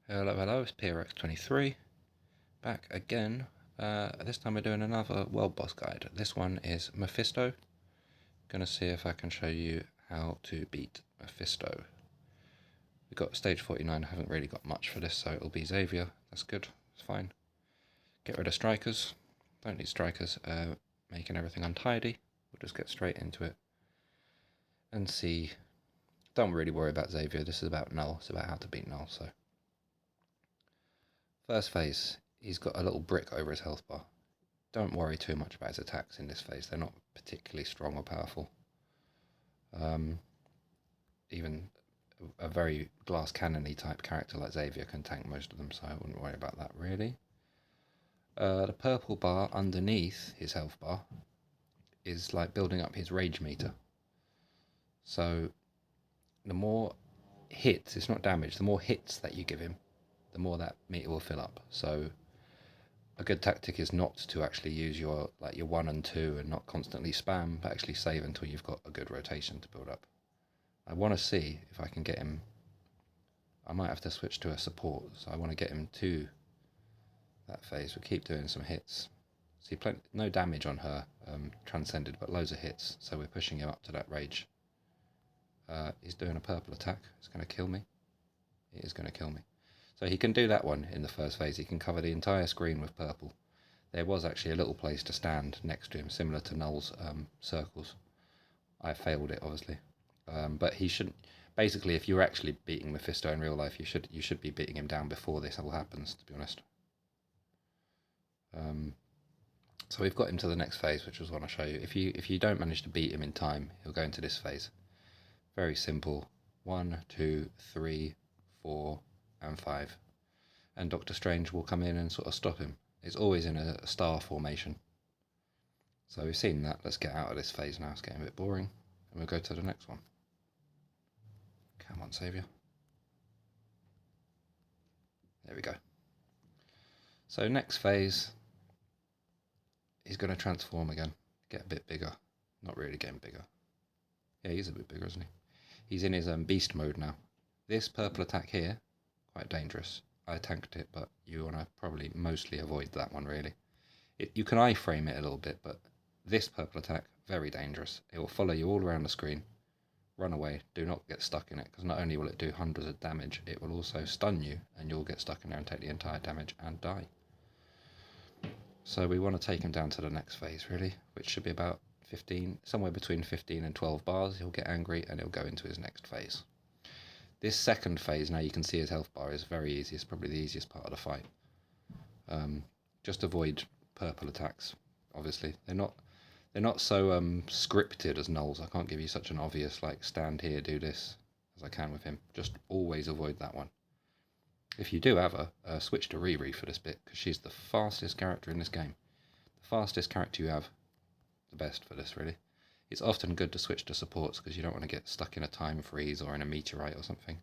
Hello, it's PRX23, back again. This time we're doing another world boss guide. This one is Mephisto. Gonna see if I can show you how to beat Mephisto. We've got stage 49, I haven't really got much for this, so it'll be Xavier. That's good, it's fine. Get rid of strikers, don't need strikers, making everything untidy. We'll just get straight into it and see. Don't really worry about Xavier, this is about Null, it's about how to beat Null, so. First phase, he's got a little brick over his health bar. Don't worry too much about his attacks in this phase, they're not particularly strong or powerful. Even a very glass cannon-y type character like Xavier can tank most of them, so I wouldn't worry about that really. The purple bar underneath his health bar is like building up his rage meter. So the more hits, it's not damage, the more hits that you give him, the more that meter will fill up. So a good tactic is not to actually use your 1 and 2 and not constantly spam, but actually save until you've got a good rotation to build up. I want to see if I can get him. I might have to switch to a support, so I want to get him to that phase. We'll keep doing some hits. See, no damage on her transcended, but loads of hits, so we're pushing him up to that rage. He's doing a purple attack. It's going to kill me. It is going to kill me. So he can do that one in the first phase. He can cover the entire screen with purple. There was actually a little place to stand next to him, similar to Null's circles. I failed it, obviously. But he shouldn't. Basically, if you're actually beating Mephisto in real life, you should be beating him down before this all happens, to be honest. So we've got him to the next phase, which was what I'll show you. If you don't manage to beat him in time, he'll go into this phase. Very simple. 1, 2, 3, 4, and 5. And Doctor Strange will come in and sort of stop him. It's always in a star formation. So we've seen that. Let's get out of this phase now. It's getting a bit boring. And we'll go to the next one. Come on, Saviour. There we go. So next phase, he's going to transform again. Get a bit bigger. Not really getting bigger. Yeah, he's a bit bigger, isn't he? He's in his beast mode now. This purple attack here, quite dangerous. I tanked it, but you want to probably mostly avoid that one, really. You can iframe it a little bit, but this purple attack, very dangerous. It will follow you all around the screen. Run away. Do not get stuck in it, because not only will it do hundreds of damage, it will also stun you, and you'll get stuck in there and take the entire damage and die. So we want to take him down to the next phase, really, which should be about 15, somewhere between 15 and 12 bars. He'll get angry, and he'll go into his next phase. This second phase, now you can see his health bar is very easy. It's probably the easiest part of the fight. Just avoid purple attacks. Obviously, they're not so scripted as Null's. I can't give you such an obvious stand here, do this as I can with him. Just always avoid that one. If you do have her, switch to Riri for this bit, because she's the fastest character in this game. The fastest character you have, the best for this, really. It's often good to switch to supports because you don't want to get stuck in a time freeze or in a meteorite or something.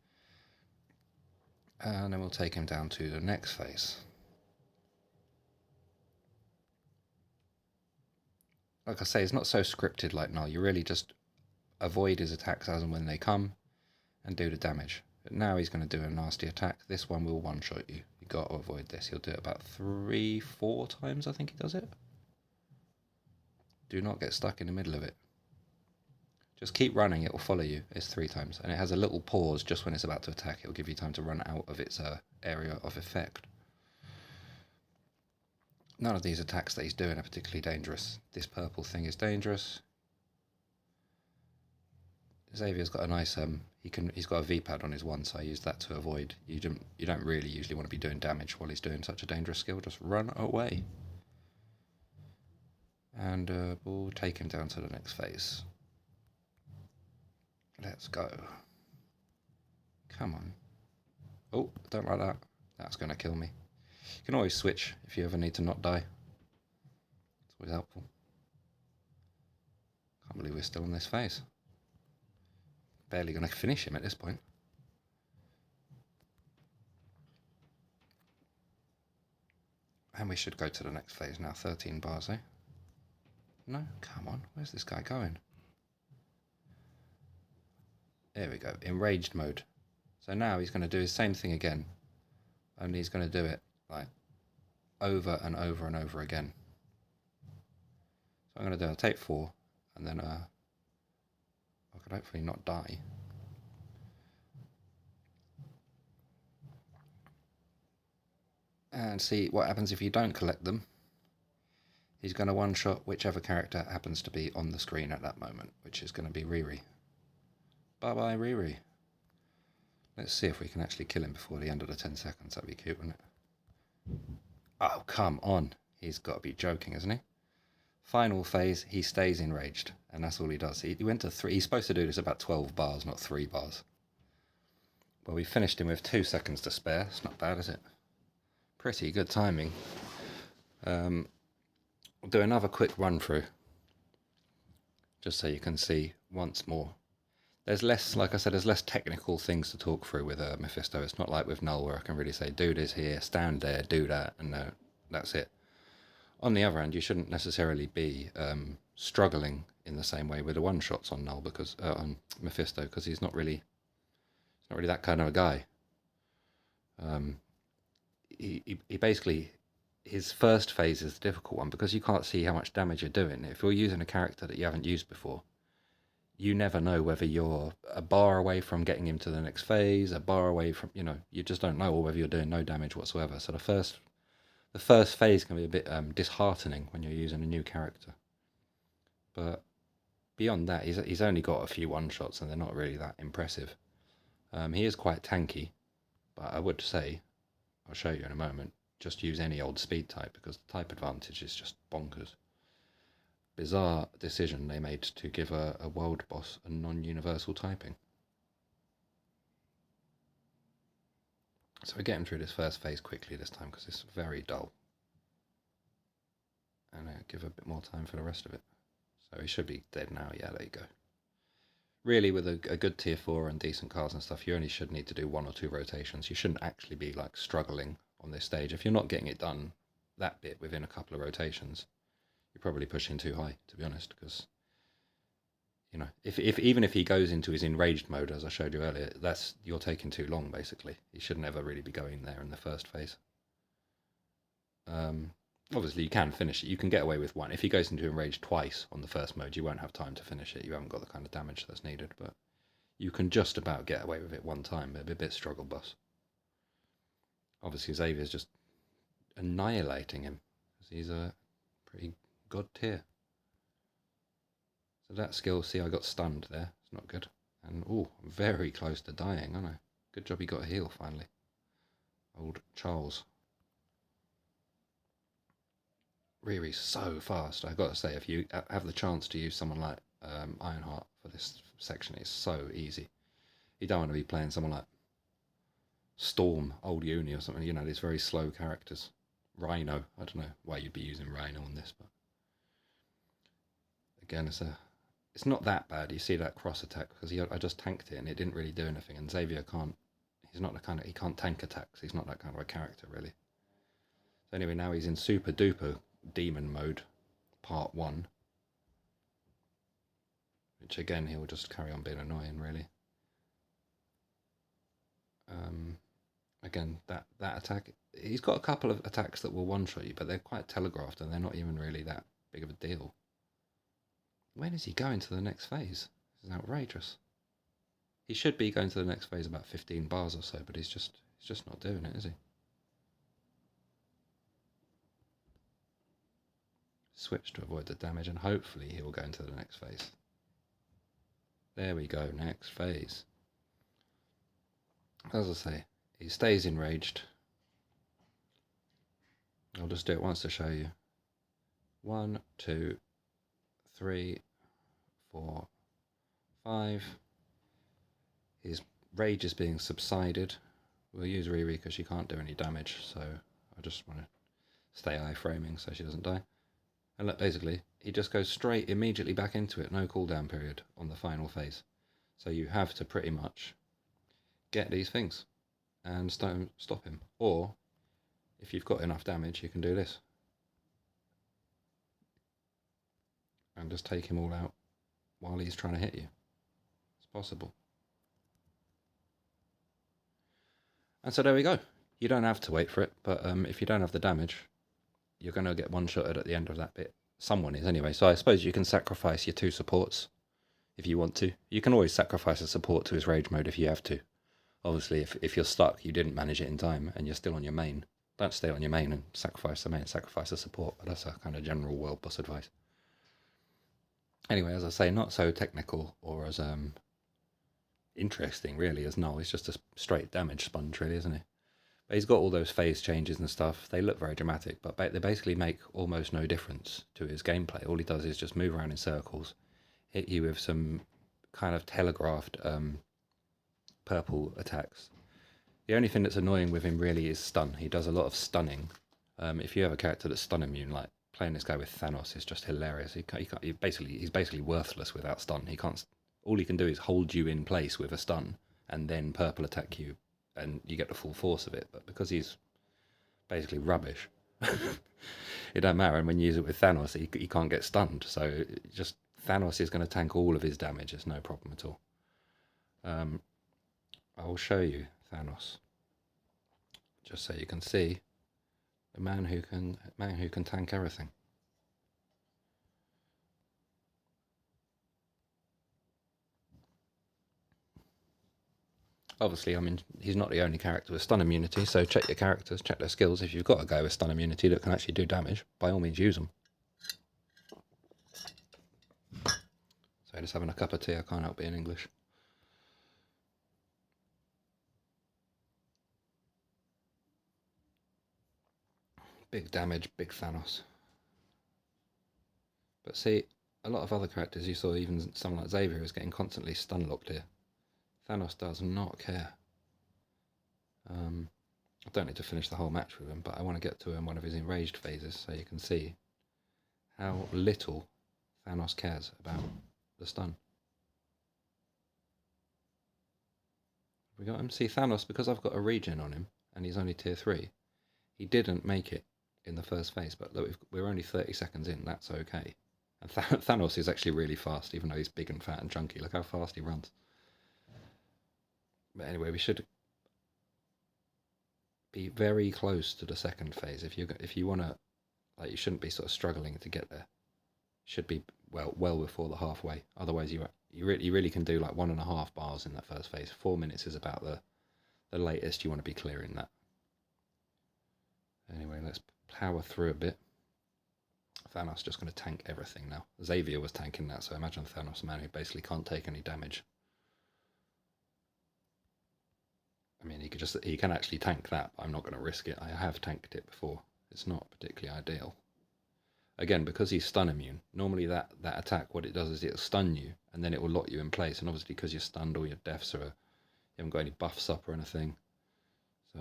And then we'll take him down to the next phase. Like I say, it's not so scripted like Null. You really just avoid his attacks as and when they come and do the damage. But now he's going to do a nasty attack. This one will one-shot you. You've got to avoid this. He'll do it about 3-4 times, I think he does it. Do not get stuck in the middle of it. Just keep running, it will follow you. It's 3 times. And it has a little pause just when it's about to attack. It will give you time to run out of its area of effect. None of these attacks that he's doing are particularly dangerous. This purple thing is dangerous. Xavier's got a nice he's got a V-pad on his one, so I use that to avoid. You don't really usually want to be doing damage while he's doing such a dangerous skill. Just run away. And we'll take him down to the next phase. Let's go. Come on. Oh, don't like that. That's going to kill me. You can always switch if you ever need to not die. It's always helpful. Can't believe we're still in this phase. Barely going to finish him at this point. And we should go to the next phase now. 13 bars, eh? No? Come on. Where's this guy going? There we go. Enraged mode. So now he's going to do his same thing again. and he's going to do it like over and over and over again. So I'm going to do, I'll take 4, and then I could hopefully not die. And see what happens if you don't collect them. He's going to one-shot whichever character happens to be on the screen at that moment, which is going to be Riri. Bye-bye, Riri. Let's see if we can actually kill him before the end of the 10 seconds. That'd be cute, wouldn't it? Oh, come on. He's got to be joking, isn't he? Final phase, he stays enraged, and that's all he does. He went to 3. He's supposed to do this about 12 bars, not 3 bars. Well, we finished him with 2 seconds to spare. It's not bad, is it? Pretty good timing. We'll do another quick run through, just so you can see once more. There's less, like I said, there's less technical things to talk through with Mephisto. It's not like with Null where I can really say, do this here, stand there, do that, and that's it. On the other hand, you shouldn't necessarily be struggling in the same way with the one-shots on Null, because on Mephisto, because he's not really that kind of a guy. He basically, his first phase is the difficult one because you can't see how much damage you're doing. If you're using a character that you haven't used before, you never know whether you're a bar away from getting him to the next phase, a bar away from, you just don't know, or whether you're doing no damage whatsoever. So the first phase can be a bit disheartening when you're using a new character. But beyond that, he's only got a few one-shots and they're not really that impressive. He is quite tanky, but I would say, I'll show you in a moment, just use any old speed type because the type advantage is just bonkers. Bizarre decision they made to give a world boss a non-universal typing. So we're getting through this first phase quickly this time because it's very dull. And give a bit more time for the rest of it. So he should be dead now. Yeah, there you go. Really, with a good tier 4 and decent cards and stuff, you only should need to do 1 or 2 rotations. You shouldn't actually be like struggling on this stage. If you're not getting it done that bit within a couple of rotations, you're probably pushing too high, to be honest, because even if he goes into his enraged mode, as I showed you earlier, you're taking too long, basically. He should never really be going there in the first phase. Obviously, you can finish it. You can get away with 1. If he goes into enraged twice on the first mode, you won't have time to finish it. You haven't got the kind of damage that's needed, but you can just about get away with it 1 time. It'll be a bit struggle bus. Obviously, Xavier's just annihilating him, because he's a pretty god tier. So that skill, see, I got stunned there. It's not good. And, I'm very close to dying, aren't I? Good job he got a heal, finally. Old Charles. Riri's so fast. I've got to say, if you have the chance to use someone like Ironheart for this section, it's so easy. You don't want to be playing someone like Storm, Old Uni or something, these very slow characters. Rhino, I don't know why you'd be using Rhino on this, but again, it's not that bad. You see that cross attack because I just tanked it and it didn't really do anything. And Xavier he can't tank attacks. He's not that kind of a character, really. So anyway, now he's in super duper demon mode, part 1, which again he'll just carry on being annoying, really. Again, that attack, he's got a couple of attacks that will one-shot you, but they're quite telegraphed and they're not even really that big of a deal. When is he going to the next phase? This is outrageous. He should be going to the next phase about 15 bars or so, but he's just not doing it, is he? Switch to avoid the damage, and hopefully he will go into the next phase. There we go, next phase. As I say, he stays enraged. I'll just do it once to show you. 1, 2, 3, 4, 5. His rage is being subsided. We'll use Riri because she can't do any damage, so I just want to stay iframing so she doesn't die. And look, basically, he just goes straight immediately back into it, no cooldown period on the final phase. So you have to pretty much get these things and stop him. Or, if you've got enough damage, you can do this. And just take him all out while he's trying to hit you. It's possible. And so there we go. You don't have to wait for it, but if you don't have the damage, you're going to get one-shotted at the end of that bit. Someone is anyway, so I suppose you can sacrifice your 2 supports if you want to. You can always sacrifice a support to his rage mode if you have to. Obviously, if you're stuck, you didn't manage it in time, and you're still on your main, don't stay on your main and sacrifice the main, sacrifice the support. But that's a kind of general world boss advice. Anyway, as I say, not so technical or as interesting, really, as Null. He's just a straight damage sponge, really, isn't he? But he's got all those phase changes and stuff. They look very dramatic, but they basically make almost no difference to his gameplay. All he does is just move around in circles, hit you with some kind of telegraphed purple attacks. The only thing that's annoying with him really is stun. He does a lot of stunning. If you have a character that's stun immune, like playing this guy with Thanos is just hilarious. He's basically worthless without stun. He can't. All he can do is hold you in place with a stun and then purple attack you, and you get the full force of it. But because he's basically rubbish, it don't matter. And when you use it with Thanos, he can't get stunned. So just Thanos is going to tank all of his damage. It's no problem at all. I will show you Thanos, just so you can see the man who can tank everything. Obviously, I mean, he's not the only character with stun immunity, so check your characters, check their skills. If you've got a guy with stun immunity that can actually do damage, by all means use them. So just having a cup of tea, I can't help being English. Big damage, big Thanos. But see, a lot of other characters you saw, even someone like Xavier, is getting constantly stun locked here. Thanos does not care. I don't need to finish the whole match with him, but I want to get to him one of his enraged phases so you can see how little Thanos cares about the stun. We got him. See, Thanos, because I've got a regen on him and he's only tier 3, he didn't make it in the first phase, but look, we're only 30 seconds in, that's okay. And Thanos is actually really fast, even though he's big and fat and chunky. Look how fast he runs. But anyway, we should be very close to the second phase. If you want to, like, you shouldn't be sort of struggling to get there. Should be well before the halfway. Otherwise, you really can do like 1.5 bars in that first phase. 4 minutes is about the latest you want to be clearing that. Anyway, let's power through a bit. Thanos just going to tank everything now. Xavier was tanking that, so imagine Thanos, a man who basically can't take any damage. I mean, he can actually tank that, but I'm not going to risk it. I have tanked it before. It's not particularly ideal. Again, because he's stun immune, normally that attack, what it does is it'll stun you, and then it will lock you in place. And obviously, because you're stunned, all your deaths you haven't got any buffs up or anything. So,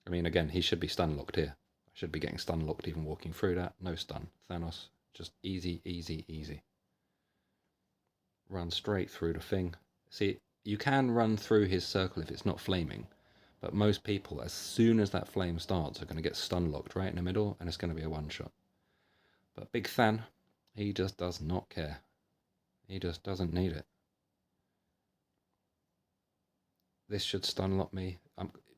I mean, again, he should be stun locked here. I should be getting stun locked even walking through that. No stun. Thanos, just easy, easy, easy. Run straight through the thing. See, you can run through his circle if it's not flaming, but most people, as soon as that flame starts, are going to get stun locked right in the middle, and it's going to be a one-shot. But Big Than, he just does not care. He just doesn't need it. This should stun lock me.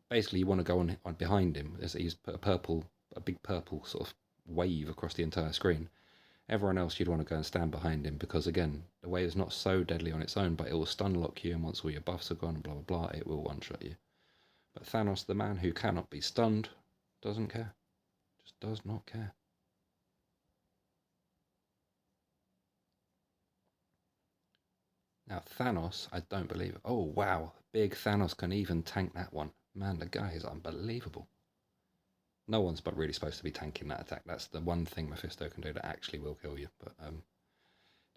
Basically, you want to go on behind him. He's put a big purple sort of wave across the entire screen. Everyone else, you'd want to go and stand behind him because, again, the wave is not so deadly on its own, but it will stun lock you, and once all your buffs are gone, blah, blah, blah, it will one-shot you. But Thanos, the man who cannot be stunned, doesn't care. Just does not care. Now, Thanos, I don't believe it. Oh, wow. Big Thanos can even tank that one. Man, the guy is unbelievable. No one's but really supposed to be tanking that attack. That's the one thing Mephisto can do that actually will kill you. But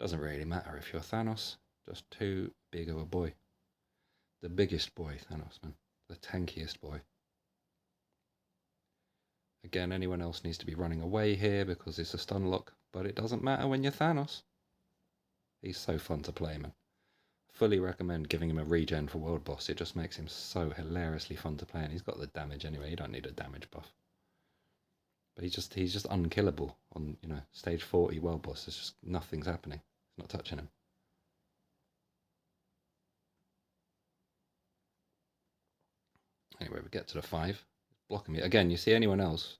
doesn't really matter if you're Thanos. Just too big of a boy. The biggest boy, Thanos, man. The tankiest boy. Again, anyone else needs to be running away here because it's a stun lock. But it doesn't matter when you're Thanos. He's so fun to play, man. Fully recommend giving him a regen for World Boss. It just makes him so hilariously fun to play, and he's got the damage anyway. You don't need a damage buff. But he's just unkillable on, stage 40 World Boss. There's just nothing's happening. It's not touching him. Anyway, we get to the 5. blocking me. Again, you see anyone else,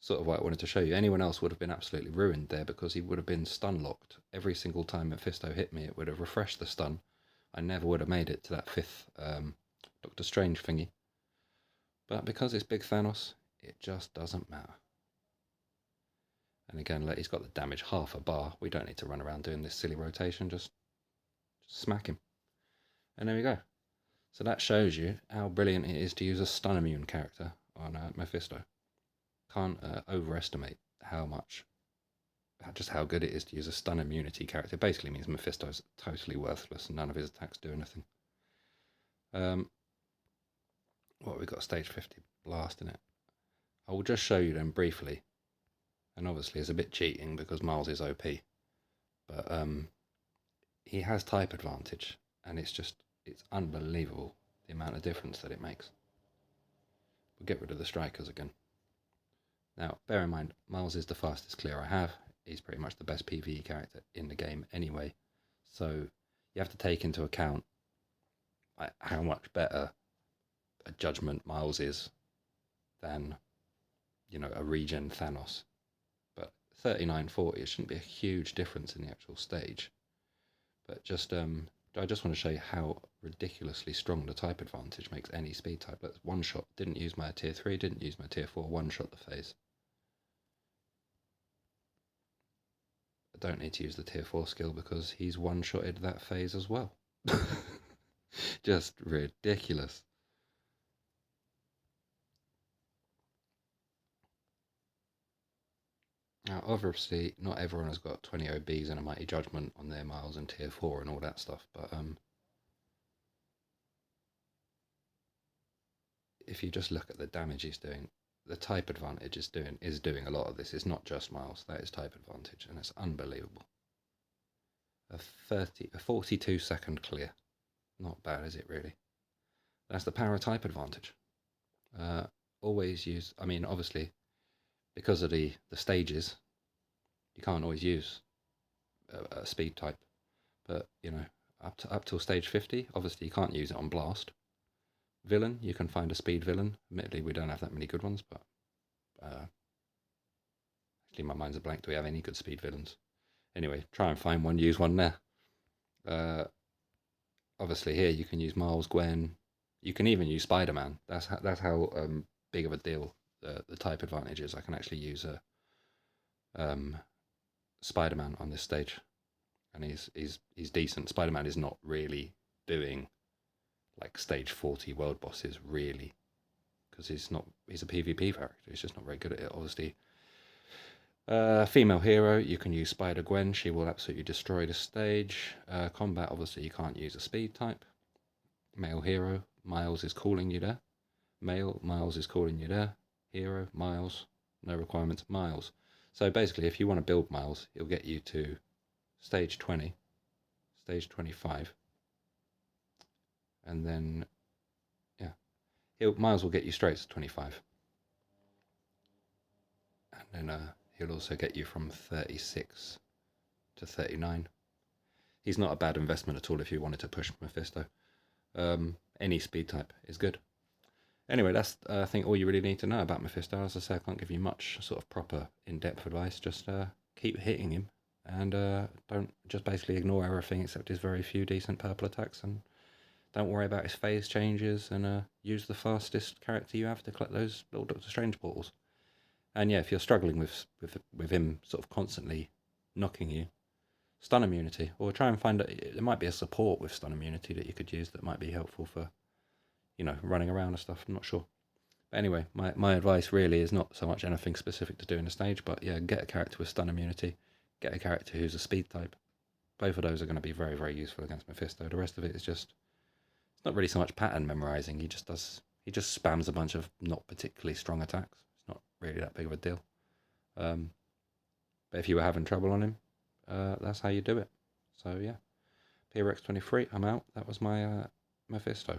sort of what I wanted to show you, anyone else would have been absolutely ruined there because he would have been stun locked. Every single time Mephisto hit me, it would have refreshed the stun. I never would have made it to that 5th Doctor Strange thingy. But because it's Big Thanos, it just doesn't matter. And again, he's got the damage half a bar. We don't need to run around doing this silly rotation. Just smack him. And there we go. So that shows you how brilliant it is to use a stun immune character on Mephisto. Can't overestimate just how good it is to use a stun immunity character. It basically means Mephisto's totally worthless and none of his attacks do anything. What we got? Stage 50 blast in it. I will just show you them briefly. And obviously it's a bit cheating because Miles is OP. But he has type advantage, and it's unbelievable the amount of difference that it makes. We'll get rid of the strikers again. Now, bear in mind, Miles is the fastest clear I have. He's pretty much the best PvE character in the game anyway. So you have to take into account how much better a Judgment Miles is than, a regen Thanos. But 39-40, it shouldn't be a huge difference in the actual stage. But I just want to show you how ridiculously strong the type advantage makes any speed type. That's one shot. Didn't use my tier 3, didn't use my tier 4, one shot the phase. I don't need to use the tier 4 skill because he's one-shotted that phase as well. Just ridiculous. Now, obviously, not everyone has got 20 OBs and a Mighty Judgment on their Miles and tier 4 and all that stuff, but if you just look at the damage he's doing, the type advantage is doing a lot of this. It's not just Miles, that is type advantage, and it's unbelievable. A 42 second clear. Not bad, is it really? That's the power of type advantage. Always use, obviously, because of the stages, you can't always use a speed type. But, up till stage 50, obviously you can't use it on blast. Villain, you can find a speed villain. Admittedly, we don't have that many good ones, but actually my mind's a blank. Do we have any good speed villains? Anyway, try and find one, use one there. Obviously here you can use Miles, Gwen. You can even use Spider-Man. That's how big of a deal the type advantage is. I can actually use Spider-Man on this stage, and he's decent. Spider-Man is not really doing like stage 40 world bosses really, because he's a PvP character. He's just not very good at it. Obviously, female hero, you can use Spider-Gwen. She will absolutely destroy the stage. Combat, obviously you can't use a speed type. Male hero, Miles is calling you there. Male, Miles is calling you there. Hero, Miles, no requirements, Miles. So basically, if you want to build Miles, he'll get you to stage 20, stage 25, and then, Miles will get you straight to 25. And then he'll also get you from 36 to 39. He's not a bad investment at all if you wanted to push Mephisto. Any speed type is good. Anyway, that's I think all you really need to know about Mephisto. As I say, I can't give you much sort of proper in-depth advice. Just keep hitting him, and don't just basically ignore everything except his very few decent purple attacks, and don't worry about his phase changes, and use the fastest character you have to collect those little Doctor Strange portals. And yeah, if you're struggling with him sort of constantly knocking you, stun immunity, or try and find there might be a support with stun immunity that you could use that might be helpful for, running around and stuff. I'm not sure. But anyway, my advice really is not so much anything specific to do in a stage, but yeah, get a character with stun immunity, get a character who's a speed type. Both of those are going to be very, very useful against Mephisto. The rest of it is just, it's not really so much pattern memorizing. He just spams a bunch of not particularly strong attacks. It's not really that big of a deal. But if you were having trouble on him, that's how you do it. So yeah, PRX23, I'm out. That was my Mephisto.